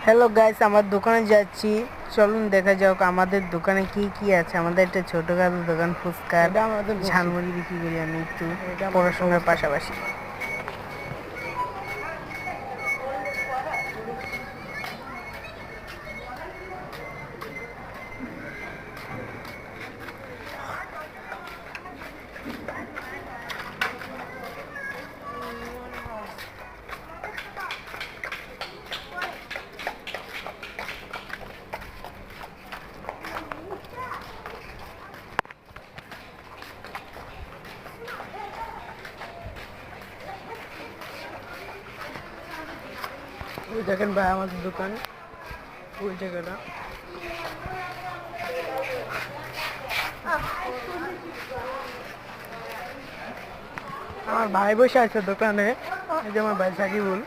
Hello guys, আমার দোকানে যাচ্ছি। চলুন দেখা যাক আমাদের দোকানে কি কি আছে। আমাদের একটা ছোটখাটো দোকান, ফুচকার ঝালমুড়ি বিক্রি করি আমি একটু পড়াশোনার পাশাপাশি। ওই দেখেন ভাই আমাদের দোকান, ওই জায়গাটা। আমার ভাই বসে আছে দোকানে, এই যে আমার ভাই সাকিবুল।